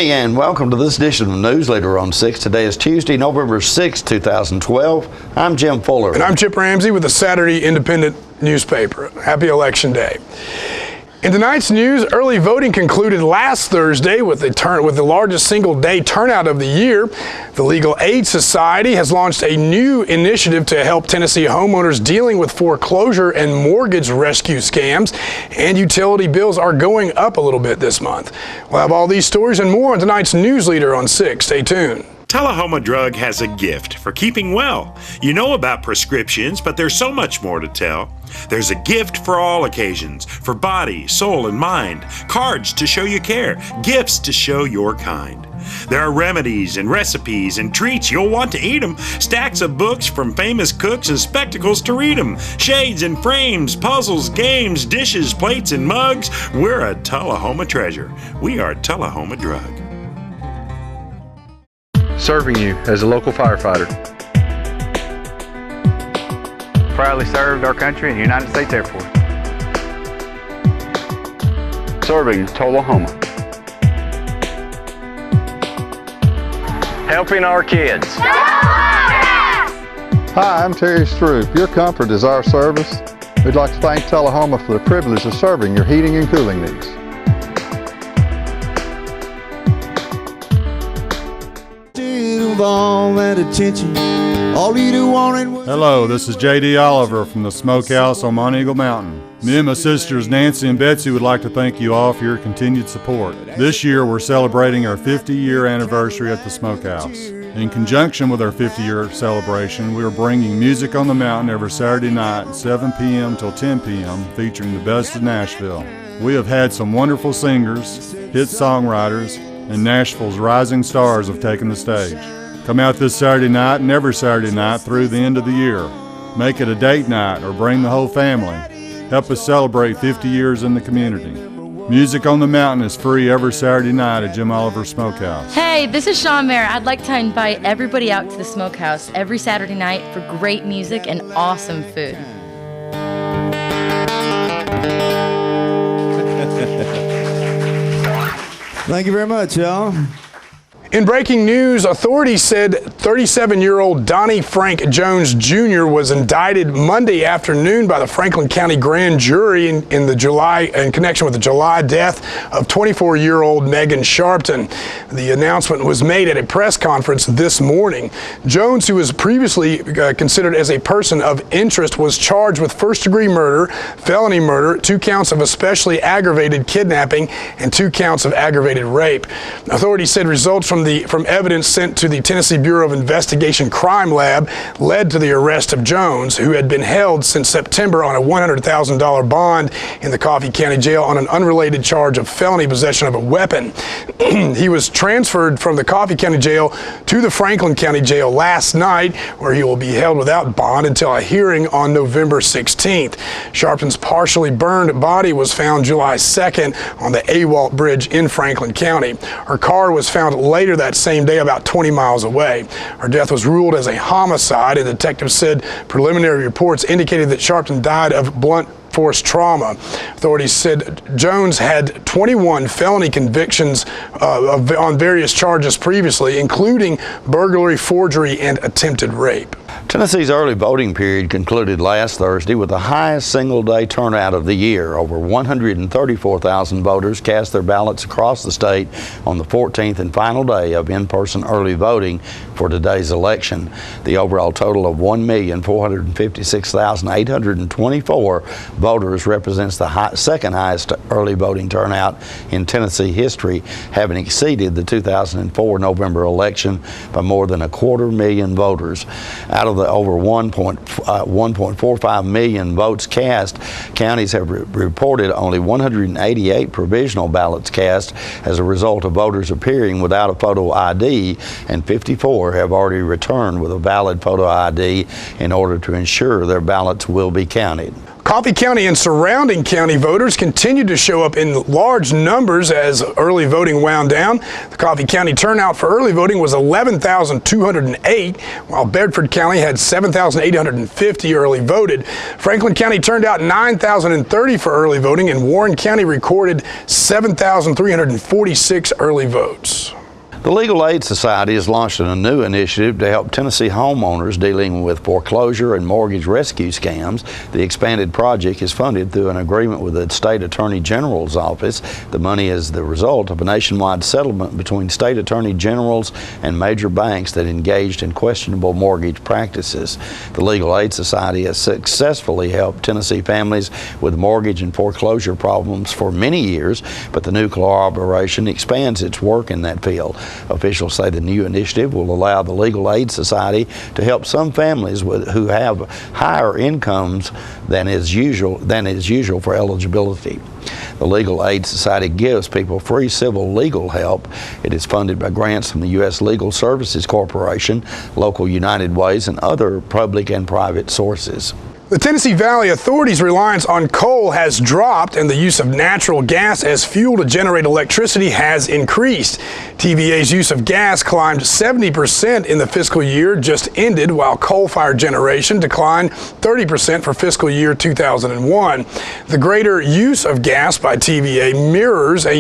evening and welcome to this edition of Newsleader on 6. Today is Tuesday, November 6, 2012. I'm Jim Fuller. And I'm Chip Ramsey with the Saturday Independent newspaper. Happy Election Day. In tonight's news, early voting concluded last Thursday with the largest single-day turnout of the year. The Legal Aid Society has launched a new initiative to help Tennessee homeowners dealing with foreclosure and mortgage rescue scams, and utility bills are going up a little bit this month. We'll have all these stories and more on tonight's Newsleader on 6. Stay tuned. Tullahoma Drug has a gift for keeping well. You know about prescriptions, but there's so much more to tell. There's a gift for all occasions, for body, soul, and mind. Cards to show you care, gifts to show your kind. There are remedies and recipes and treats, you'll want to eat them. Stacks of books from famous cooks and spectacles to read them. Shades and frames, puzzles, games, dishes, plates, and mugs. We're a Tullahoma treasure. We are Tullahoma Drug. Serving you as a local firefighter. Proudly served our country in the United States Air Force. Serving Tullahoma. Helping our kids. Hi, I'm Terry Stroop. Your comfort is our service. We'd like to thank Tullahoma for the privilege of serving your heating and cooling needs. Hello, this is J.D. Oliver from the Smokehouse on Mount Eagle Mountain. Me and my sisters Nancy and Betsy would like to thank you all for your continued support. This year we're celebrating our 50-year anniversary at the Smokehouse. In conjunction with our 50-year celebration, we are bringing music on the mountain every Saturday night at 7 p.m. till 10 p.m. featuring the best of Nashville. We have had some wonderful singers, hit songwriters, and Nashville's rising stars have taken the stage. Come out this Saturday night and every Saturday night through the end of the year. Make it a date night or bring the whole family. Help us celebrate 50 years in the community. Music on the Mountain is free every Saturday night at Jim Oliver's Smokehouse. Hey, this is Sean Mayer. I'd like to invite everybody out to the Smokehouse every Saturday night for great music and awesome food. Thank you very much, y'all. In breaking news, authorities said 37-year-old Donnie Frank Jones Jr. was indicted Monday afternoon by the Franklin County Grand Jury in connection with the July death of 24-year-old Megan Sharpton. The announcement was made at a press conference this morning. Jones, who was previously considered as a person of interest, was charged with first-degree murder, felony murder, 2 counts of especially aggravated kidnapping, and 2 counts of aggravated rape. Authorities said results from evidence sent to the Tennessee Bureau of Investigation Crime Lab led to the arrest of Jones, who had been held since September on a $100,000 bond in the Coffee County Jail on an unrelated charge of felony possession of a weapon. He was transferred from the Coffee County Jail to the Franklin County Jail last night, where he will be held without bond until a hearing on November 16th. Sharpton's partially burned body was found July 2nd on the Awalt Bridge in Franklin County. Her car was found later that same day about 20 miles away. Her death was ruled as a homicide, and detectives said preliminary reports indicated that Sharpton died of blunt force trauma. Authorities said Jones had 21 felony convictions on various charges previously, including burglary, forgery, and attempted rape. Tennessee's early voting period concluded last Thursday with the highest single-day turnout of the year. Over 134,000 voters cast their ballots across the state on the 14th and final day of in-person early voting for today's election. The overall total of 1,456,824 voters represents the second highest early voting turnout in Tennessee history, having exceeded the 2004 November election by more than 250,000 voters. Out of the over 1.45 million votes cast, counties have reported only 188 provisional ballots cast as a result of voters appearing without a photo ID, and 54 have already returned with a valid photo ID in order to ensure their ballots will be counted. Coffee County and surrounding county voters continued to show up in large numbers as early voting wound down. The Coffee County turnout for early voting was 11,208, while Bedford County had 7,850 early voted. Franklin County turned out 9,030 for early voting, and Warren County recorded 7,346 early votes. The Legal Aid Society has launched a new initiative to help Tennessee homeowners dealing with foreclosure and mortgage rescue scams. The expanded project is funded through an agreement with the State Attorney General's office. The money is the result of a nationwide settlement between state attorney generals and major banks that engaged in questionable mortgage practices. The Legal Aid Society has successfully helped Tennessee families with mortgage and foreclosure problems for many years, but the new collaboration expands its work in that field. Officials say the new initiative will allow the Legal Aid Society to help some families who have higher incomes than is usual for eligibility. The Legal Aid Society gives people free civil legal help. It is funded by grants from the U.S. Legal Services Corporation, local United Ways, and other public and private sources. The Tennessee Valley Authority's reliance on coal has dropped, and the use of natural gas as fuel to generate electricity has increased. TVA's use of gas climbed 70% in the fiscal year just ended, while coal-fired generation declined 30% for fiscal year 2001. The greater use of gas by TVA mirrors a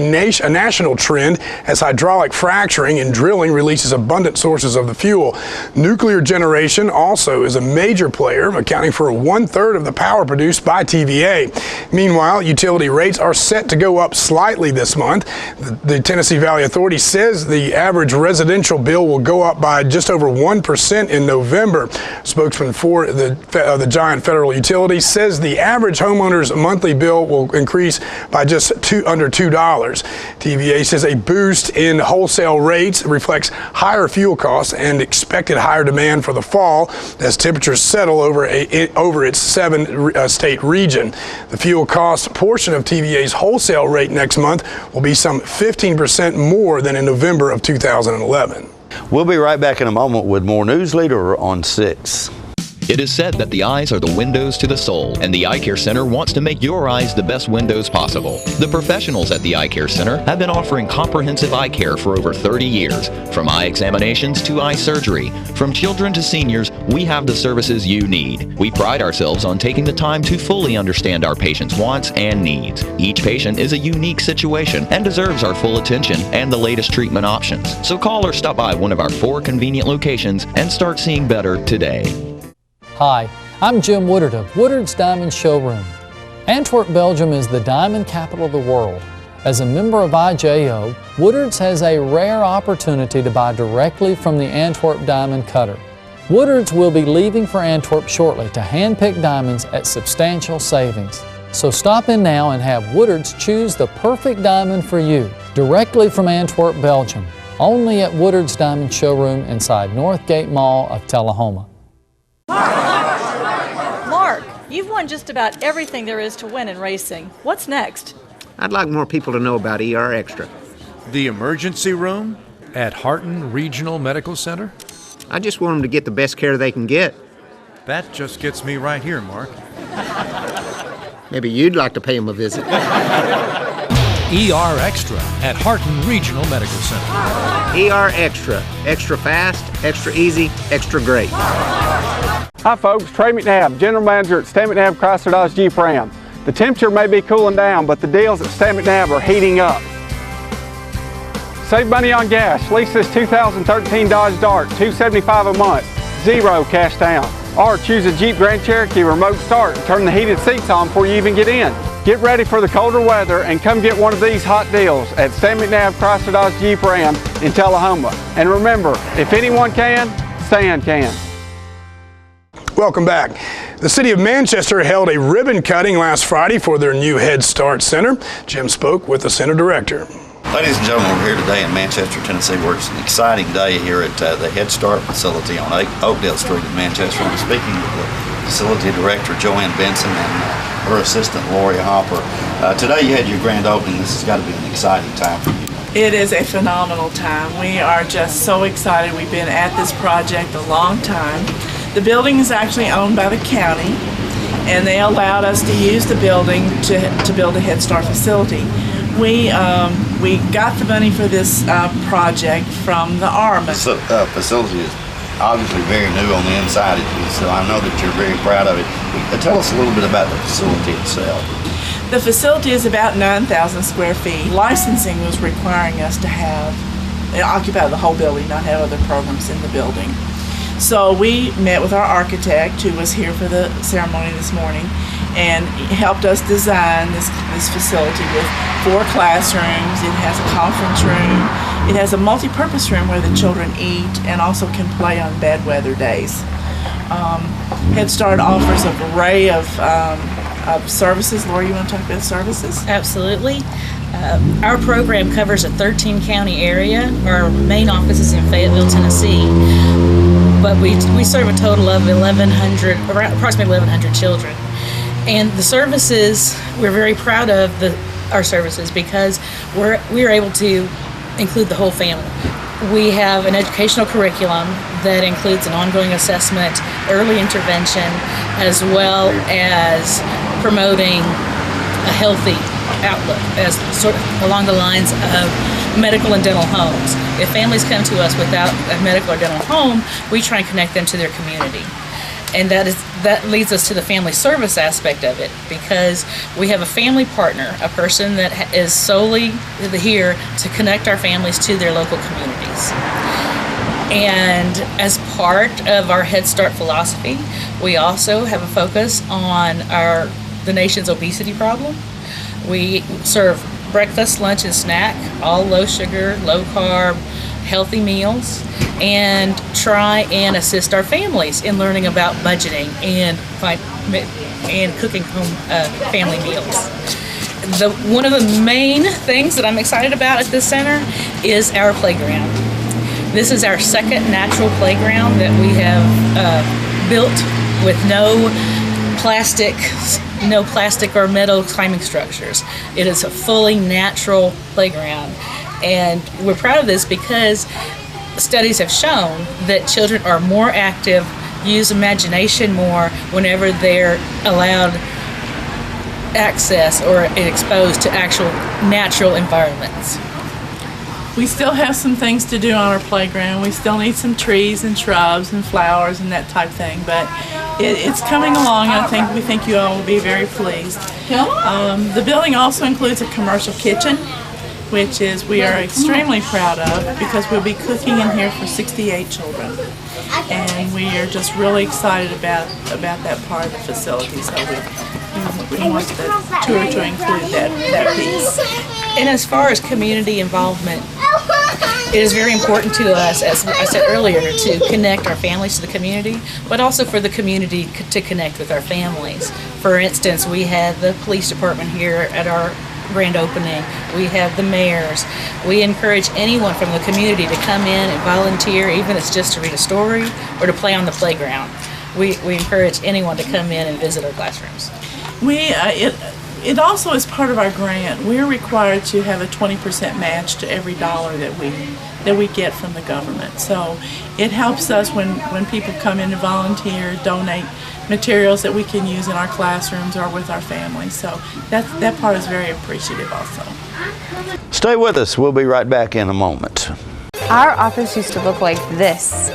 national trend as hydraulic fracturing and drilling releases abundant sources of the fuel. Nuclear generation also is a major player, accounting for one-third of the power produced by TVA. Meanwhile, utility rates are set to go up slightly this month. The Tennessee Valley Authority says the average residential bill will go up by just over 1% in November. Spokesman for the giant federal utility says the average homeowner's monthly bill will increase by just under $2. TVA says a boost in wholesale rates reflects higher fuel costs and expected higher demand for the fall as temperatures settle over its 7-state region. The fuel cost portion of TVA's wholesale rate next month will be some 15% more than in November of 2011. We'll be right back in a moment with more Newsleader on 6. It is said that the eyes are the windows to the soul, and the Eye Care Center wants to make your eyes the best windows possible. The professionals at the Eye Care Center have been offering comprehensive eye care for over 30 years. From eye examinations to eye surgery, from children to seniors, we have the services you need. We pride ourselves on taking the time to fully understand our patients' wants and needs. Each patient is a unique situation and deserves our full attention and the latest treatment options. So call or stop by one of our 4 convenient locations and start seeing better today. Hi, I'm Jim Woodard of Woodards Diamond Showroom. Antwerp, Belgium is the diamond capital of the world. As a member of IJO, Woodards has a rare opportunity to buy directly from the Antwerp diamond cutter. Woodards will be leaving for Antwerp shortly to hand-pick diamonds at substantial savings. So stop in now and have Woodards choose the perfect diamond for you, directly from Antwerp, Belgium, only at Woodards Diamond Showroom inside Northgate Mall of Tullahoma. Mark, you've won just about everything there is to win in racing. What's next? I'd like more people to know about ER Extra. The emergency room at Harton Regional Medical Center? I just want them to get the best care they can get. That just gets me right here, Mark. Maybe you'd like to pay them a visit. ER Extra at Harton Regional Medical Center. ER Extra. Extra fast, extra easy, extra great. Hi folks, Trey McNabb, General Manager at Stan McNabb Chrysler Dodge Jeep Ram. The temperature may be cooling down, but the deals at Stan McNabb are heating up. Save money on gas. Lease this 2013 Dodge Dart, $275 a month, 0 cash down. Or choose a Jeep Grand Cherokee remote start and turn the heated seats on before you even get in. Get ready for the colder weather and come get one of these hot deals at Stan McNabb Chrysler Dodge Jeep Ram in Tullahoma. And remember, if anyone can, Stan can. Welcome back. The City of Manchester held a ribbon cutting last Friday for their new Head Start Center. Jim spoke with the center director. Ladies and gentlemen, we're here today in Manchester, Tennessee, where it's an exciting day here at the Head Start facility on Oakdale Street in Manchester. I'm speaking with the facility director, Joanne Benson, and her assistant, Lori Hopper. Today you had your grand opening. This has got to be an exciting time for you. It is a phenomenal time. We are just so excited. We've been at this project a long time. The building is actually owned by the county, and they allowed us to use the building to build a Head Start facility. We got the money for this project from the ARM. This facility is obviously very new on the inside, so I know that you're very proud of it. Tell us a little bit about the facility itself. The facility is about 9,000 square feet. Licensing was requiring us to occupy the whole building, not have other programs in the building. So we met with our architect, who was here for the ceremony this morning, and helped us design this facility with 4 classrooms. It has a conference room. It has a multi-purpose room where the children eat and also can play on bad weather days. Head Start offers an array of services. Laura, you want to talk about services? Absolutely. Our program covers a 13-county area. Our main office is in Fayetteville, Tennessee, but we serve a total of approximately 1,100 children. And the services, we're very proud of our services because we're able to include the whole family. We have an educational curriculum that includes an ongoing assessment, early intervention, as well as promoting a healthy outlook as sort of along the lines of medical and dental homes. If families come to us without a medical or dental home, we try and connect them to their community. And that leads us to the family service aspect of it, because we have a family partner, a person that is solely here to connect our families to their local communities. And as part of our Head Start philosophy, we also have a focus on the nation's obesity problem. We serve breakfast, lunch, and snack, all low sugar, low carb, healthy meals, and try and assist our families in learning about budgeting and cooking home family meals. One of the main things that I'm excited about at this center is our playground. This is our second natural playground that we have built with no plastic or metal climbing structures. It is a fully natural playground. And we're proud of this because studies have shown that children are more active, use imagination more whenever they're allowed access or exposed to actual natural environments. We still have some things to do on our playground. We still need some trees and shrubs and flowers and that type thing, but it's coming along. We think you all will be very pleased. The building also includes a commercial kitchen, which we are extremely proud of because we'll be cooking in here for 68 children. And we are just really excited about that part of the facility. So we want the tour to include that piece. And as far as community involvement, it is very important to us, as I said earlier, to connect our families to the community, but also for the community to connect with our families. For instance, we had the police department here at our grand opening. We have the mayors. We encourage anyone from the community to come in and volunteer, even if it's just to read a story or to play on the playground. We encourage anyone to come in and visit our classrooms. It also is part of our grant. We're required to have a 20% match to every dollar that we get from the government. So it helps us when people come in to volunteer, donate materials that we can use in our classrooms or with our families. So that part is very appreciative also. Stay with us. We'll be right back in a moment. Our office used to look like this,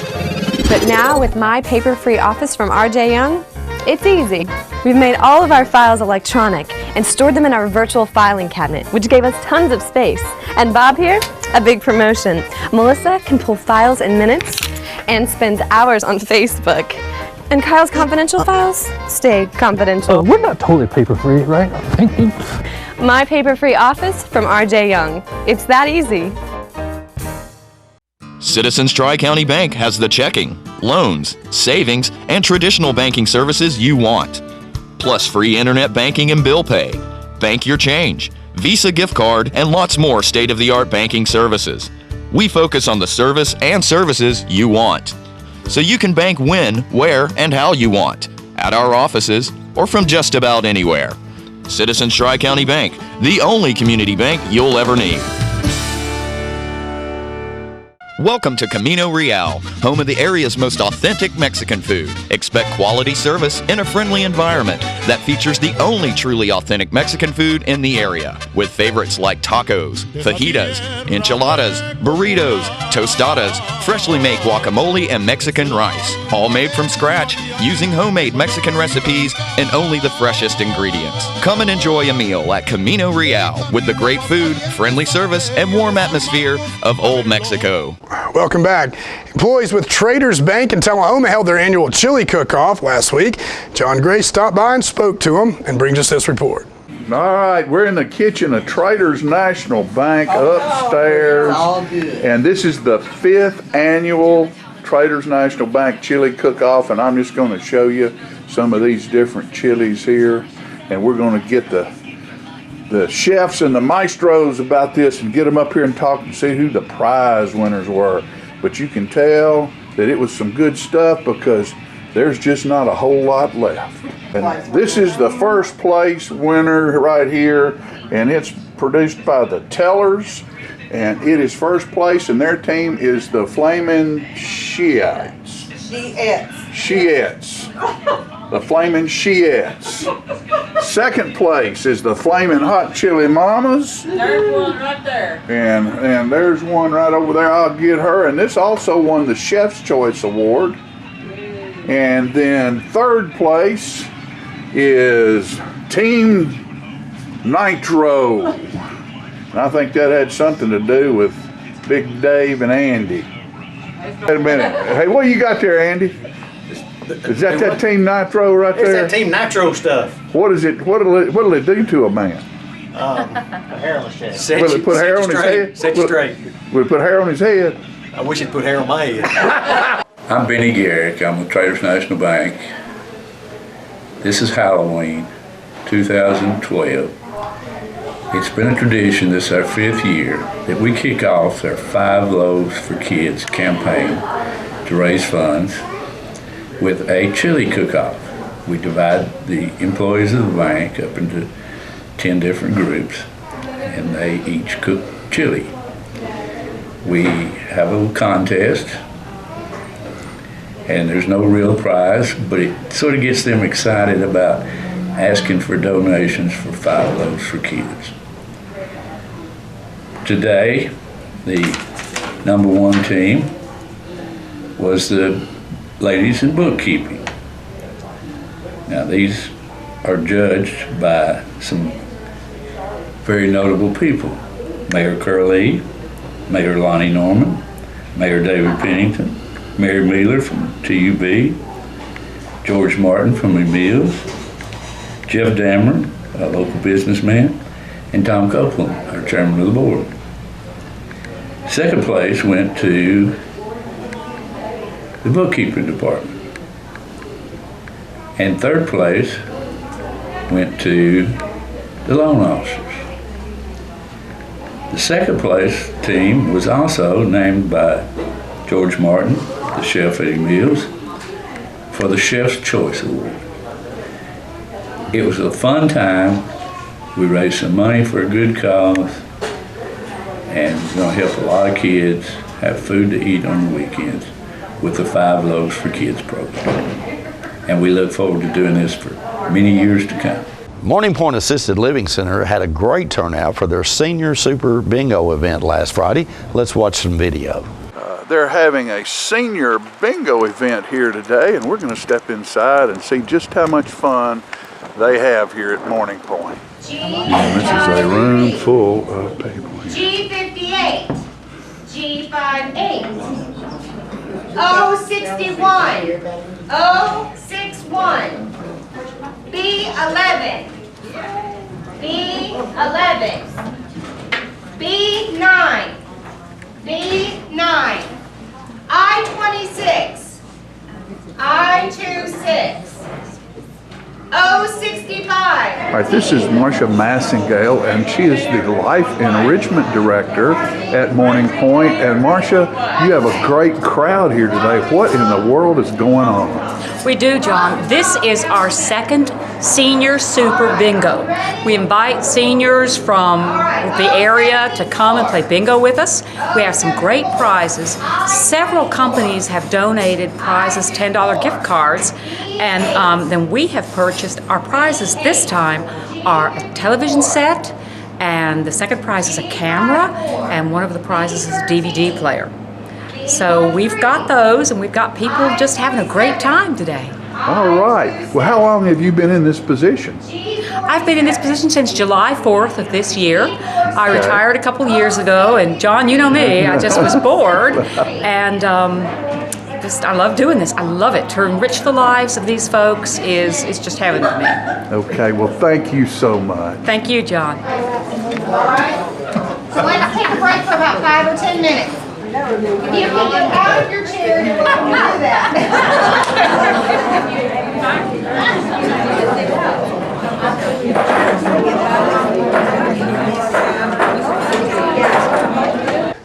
but now with My Paper-Free Office from R.J. Young, it's easy. We've made all of our files electronic and stored them in our virtual filing cabinet, which gave us tons of space. And Bob here, a big promotion. Melissa can pull files in minutes and spends hours on Facebook. And Kyle's confidential files stay confidential. We're not totally paper-free, right? Thank you. My Paper-Free Office from R.J. Young. It's that easy. Citizens Tri-County Bank has the checking, loans, savings, and traditional banking services you want. Plus free internet banking and bill pay, bank your change, Visa gift card, and lots more state-of-the-art banking services. We focus on the service and services you want, so you can bank when, where, and how you want, at our offices or from just about anywhere. Citizens Tri-County Bank, the only community bank you'll ever need. Welcome to Camino Real, home of the area's most authentic Mexican food. Expect quality service in a friendly environment that features the only truly authentic Mexican food in the area, with favorites like tacos, fajitas, enchiladas, burritos, tostadas, freshly made guacamole, and Mexican rice, all made from scratch using homemade Mexican recipes and only the freshest ingredients. Come and enjoy a meal at Camino Real with the great food, friendly service, and warm atmosphere of Old Mexico. Welcome back. Employees with Woodards Bank in Tullahoma held their annual chili cook-off last week. John Gray stopped by and spoke to them and brings us this report. All right, we're in the kitchen of Woodards National Bank upstairs. All good. And this is the 5th annual Woodards National Bank chili cook-off, and I'm just going to show you some of these different chilies here. And we're going to get the chefs and the maestros about this and get them up here and talk and see who the prize winners were. But you can tell that it was some good stuff because there's just not a whole lot left. And this is the first place winner right here, and it's produced by the Tellers, and it is first place, and their team is the Flamin' Sheettes. The Flamin' Sheettes. Second place is the Flamin' Hot Chili Mamas. There's one right there. And there's one right over there. I'll get her. And this also won the Chef's Choice Award. And then third place is Team Nitro. And I think that had something to do with Big Dave and Andy. Wait a minute. Hey, what you got there, Andy? Is that Team Nitro right there? It's that Team Nitro stuff. What is it? What'll it do to a man? Put hair on his head. Will it put hair on his head? Set you straight. Will it put hair on his head? I wish it put hair on my head. I'm Benny Garrick. I'm with Woodards National Bank. This is Halloween 2012. It's been a tradition, this is our 5th year, that we kick off our 5 Loaves for Kids campaign to raise funds with a chili cook-off. We divide the employees of the bank up into 10 different groups, and they each cook chili. We have a little contest, and there's no real prize, but it sort of gets them excited about asking for donations for 5 Loaves for Kids. Today, the number 1 team was the ladies in bookkeeping. Now these are judged by some very notable people. Mayor Curley, Mayor Lonnie Norman, Mayor David Pennington, Mary Mealer from TUB, George Martin from Emil's, Jeff Dameron, a local businessman, and Tom Copeland, our chairman of the board. Second place went to the bookkeeping department. And third place went to the loan officers. The second place team was also named by George Martin, the chef at Emil's, for the Chef's Choice Award. It was a fun time. We raised some money for a good cause, and we're going to help a lot of kids have food to eat on the weekends with the 5 Loaves for Kids program. And we look forward to doing this for many years to come. Morning Point Assisted Living Center had a great turnout for their Senior Super Bingo event last Friday. Let's watch some video. They're having a senior bingo event here today, and we're going to step inside and see just how much fun they have here at Morning Point. And this is a room full of people here. G58, G58, 061, 061, B11, B11, B9, B9, I26, I26, 065, All right, this is Marcia Massingale, and she is the Life Enrichment Director at Morning Point. And Marcia, you have a great crowd here today. What in the world is going on? We do, John. This is our second Senior Super Bingo. We invite seniors from the area to come and play bingo with us. We have some great prizes. Several companies have donated prizes, $10 gift cards, and then we have purchased our prizes this time are a television set, and the second prize is a camera, and one of the prizes is a DVD player. So we've got those, and we've got people just having a great time today. All right. Well, how long have you been in this position? I've been in this position since July 4th of this year. I retired a couple years ago, and John, you know me, I just was bored, and I love doing this. I love it. To enrich the lives of these folks is just heaven to me. Okay, well, thank you so much. Thank you, John. All right. So let's take a break for about 5 or 10 minutes. If you can get out of your chair, you're welcome to do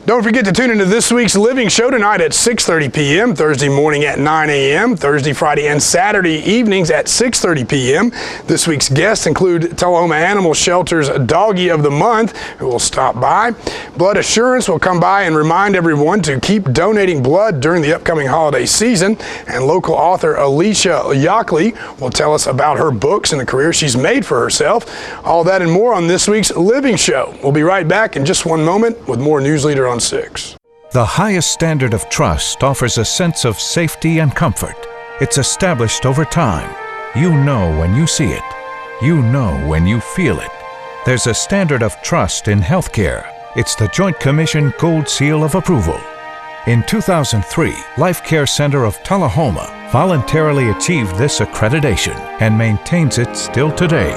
Don't forget to tune into this week's Living Show tonight at 6:30 p.m., Thursday morning at 9 a.m., Thursday, Friday, and Saturday evenings at 6:30 p.m. This week's guests include Tullahoma Animal Shelter's Doggy of the Month, who will stop by. Blood Assurance will come by and remind everyone to keep donating blood during the upcoming holiday season. And local author Alicia Yockley will tell us about her books and the career she's made for herself. All that and more on this week's Living Show. We'll be right back in just one moment with more Newsleader on 6. The highest standard of trust offers a sense of safety and comfort. It's established over time. You know when you see it. You know when you feel it. There's a standard of trust in healthcare. It's the Joint Commission Gold Seal of Approval. In 2003, Life Care Center of Tullahoma voluntarily achieved this accreditation and maintains it still today.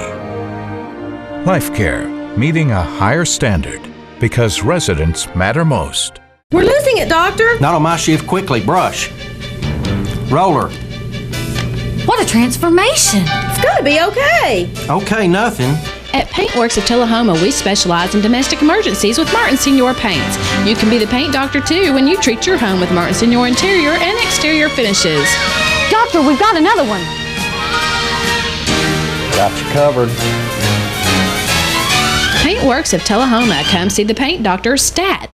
Life Care, meeting a higher standard because residents matter most. We're losing it, Doctor. Not on my shift. Quickly, brush. Roller. What a transformation. It's got to be okay. Okay, nothing. At Paintworks of Tullahoma, we specialize in domestic emergencies with Martin Senior Paints. You can be the paint doctor too when you treat your home with Martin Senior interior and exterior finishes. Doctor, we've got another one. Got you covered. Paintworks of Tullahoma. Come see the paint doctor, Stat.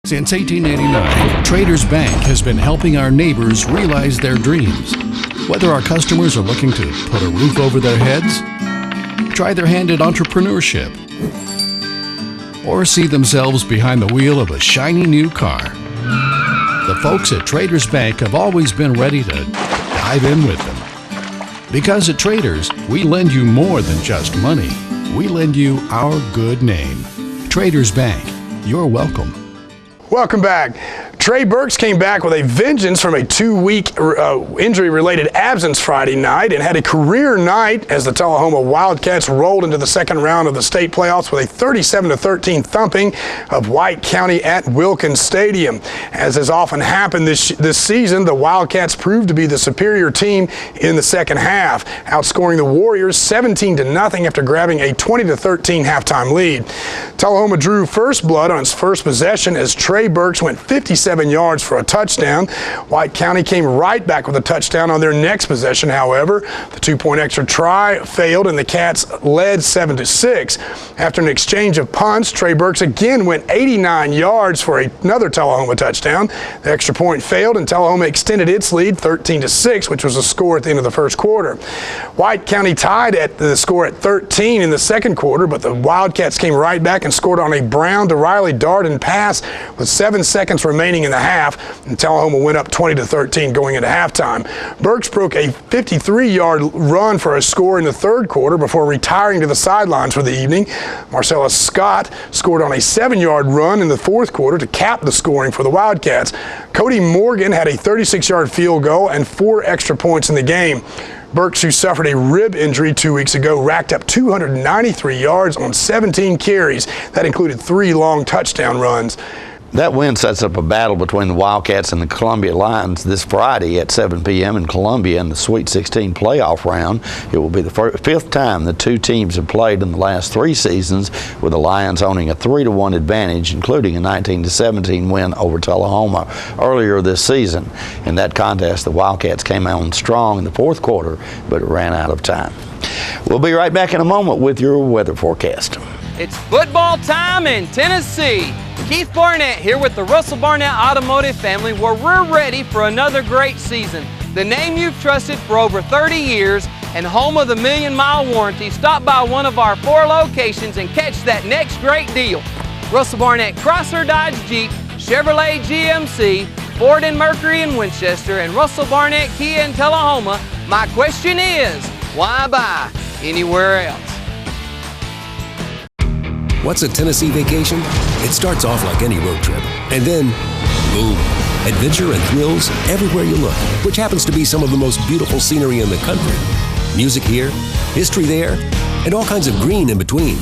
Since 1889, Traders Bank has been helping our neighbors realize their dreams. Whether our customers are looking to put a roof over their heads, try their hand at entrepreneurship, or see themselves behind the wheel of a shiny new car, the folks at Traders Bank have always been ready to dive in with them. Because at Traders, we lend you more than just money. We lend you our good name. Traders Bank, you're welcome. Welcome back. Trey Burks came back with a vengeance from a 2-week injury-related absence Friday night and had a career night as the Tullahoma Wildcats rolled into the second round of the state playoffs with a 37-13 thumping of White County at Wilkins Stadium. As has often happened this season, the Wildcats proved to be the superior team in the second half, outscoring the Warriors 17-0 after grabbing a 20-13 halftime lead. Tullahoma drew first blood on its first possession as Trey Burks went 57 yards for a touchdown. White County came right back with a touchdown on their next possession. However, the 2-point extra try failed and the Cats led 7-6. After an exchange of punts, Trey Burks again went 89 yards for another Tullahoma touchdown. The extra point failed and Tullahoma extended its lead 13-6, which was the score at the end of the first quarter. White County tied at the score at 13 in the second quarter, but the Wildcats came right back and scored on a Brown to Riley Darden pass with 7 seconds remaining in the half, and Tullahoma went up 20-13 going into halftime. Burks broke a 53-yard run for a score in the third quarter before retiring to the sidelines for the evening. Marcellus Scott scored on a 7-yard run in the fourth quarter to cap the scoring for the Wildcats. Cody Morgan had a 36-yard field goal and 4 extra points in the game. Burks, who suffered a rib injury 2 weeks ago, racked up 293 yards on 17 carries. That included 3 long touchdown runs. That win sets up a battle between the Wildcats and the Columbia Lions this Friday at 7 p.m. in Columbia in the Sweet 16 playoff round. It will be the fifth time the two teams have played in the last 3 seasons, with the Lions owning a 3-1 advantage, including a 19-17 win over Tullahoma earlier this season. In that contest, the Wildcats came on strong in the fourth quarter, but ran out of time. We'll be right back in a moment with your weather forecast. It's football time in Tennessee. Keith Barnett here with the Russell Barnett Automotive family, where we're ready for another great season. The name you've trusted for over 30 years and home of the million-mile warranty. Stop by one of our 4 locations and catch that next great deal. Russell Barnett Chrysler, Dodge, Jeep, Chevrolet, GMC, Ford and Mercury in Winchester, and Russell Barnett Kia in Tullahoma. My question is, why buy anywhere else? What's a Tennessee vacation? It starts off like any road trip, and then, boom, adventure and thrills everywhere you look, which happens to be some of the most beautiful scenery in the country. Music here, history there, and all kinds of green in between.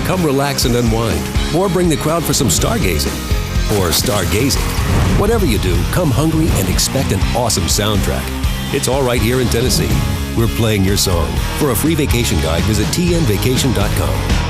Come relax and unwind, or bring the crowd for some stargazing, or stargazing. Whatever you do, come hungry and expect an awesome soundtrack. It's all right here in Tennessee. We're playing your song. For a free vacation guide, visit tnvacation.com.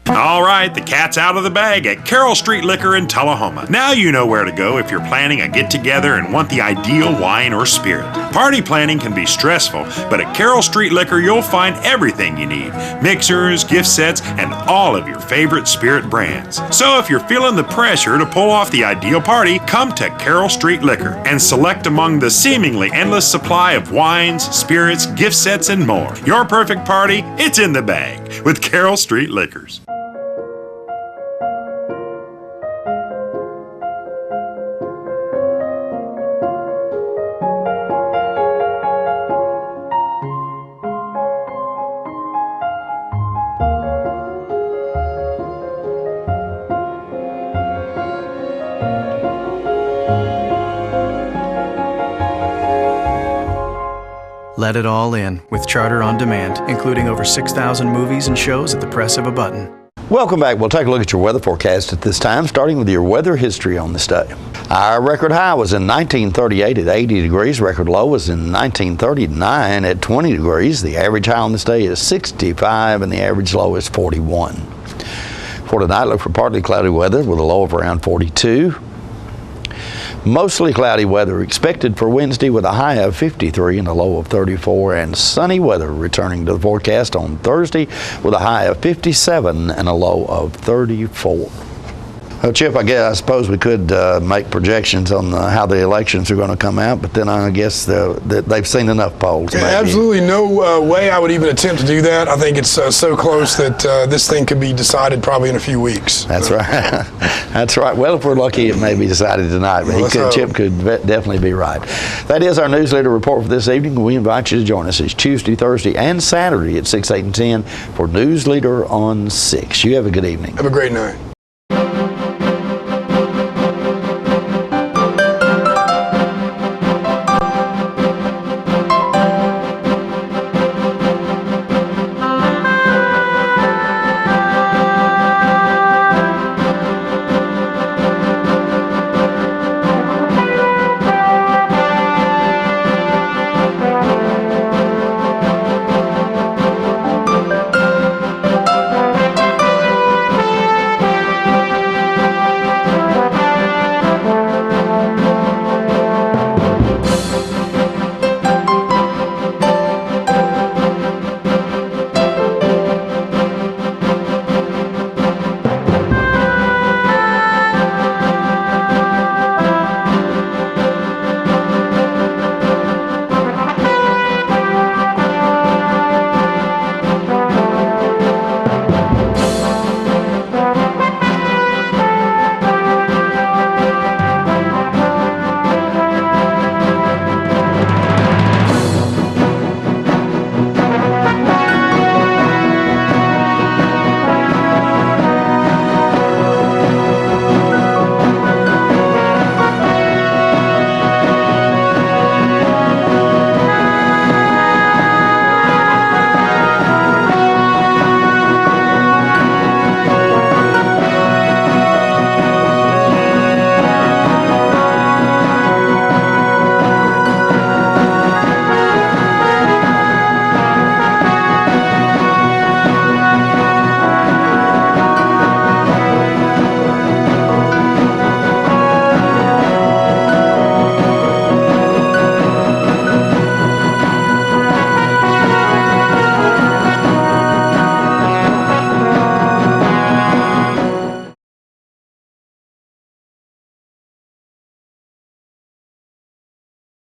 All right, the cat's out of the bag at Carroll Street Liquor in Tullahoma. Now you know where to go if you're planning a get-together and want the ideal wine or spirit. Party planning can be stressful, but at Carroll Street Liquor you'll find everything you need. Mixers, gift sets, and all of your favorite spirit brands. So if you're feeling the pressure to pull off the ideal party, come to Carroll Street Liquor and select among the seemingly endless supply of wines, spirits, gift sets, and more. Your perfect party, it's in the bag with Carroll Street Liquors. Let it all in with Charter on Demand, including over 6,000 movies and shows at the press of a button. Welcome back. We'll take a look at your weather forecast at this time, starting with your weather history on this day. Our record high was in 1938 at 80 degrees. Record low was in 1939 at 20 degrees. The average high on this day is 65 and the average low is 41. For tonight, look for partly cloudy weather with a low of around 42. Mostly cloudy weather expected for Wednesday with a high of 53 and a low of 34, and sunny weather returning to the forecast on Thursday with a high of 57 and a low of 34. Well, Chip, I suppose we could make projections on how the elections are going to come out, but then I guess they've seen enough polls. Yeah, absolutely no way I would even attempt to do that. I think it's so close that this thing could be decided probably in a few weeks. That's right. That's right. Well, if we're lucky, it may be decided tonight, but Chip could definitely be right. That is our Newsleader report for this evening. We invite you to join us each Tuesday, Thursday, and Saturday at 6, 8, and 10 for Newsleader on 6. You have a good evening. Have a great night.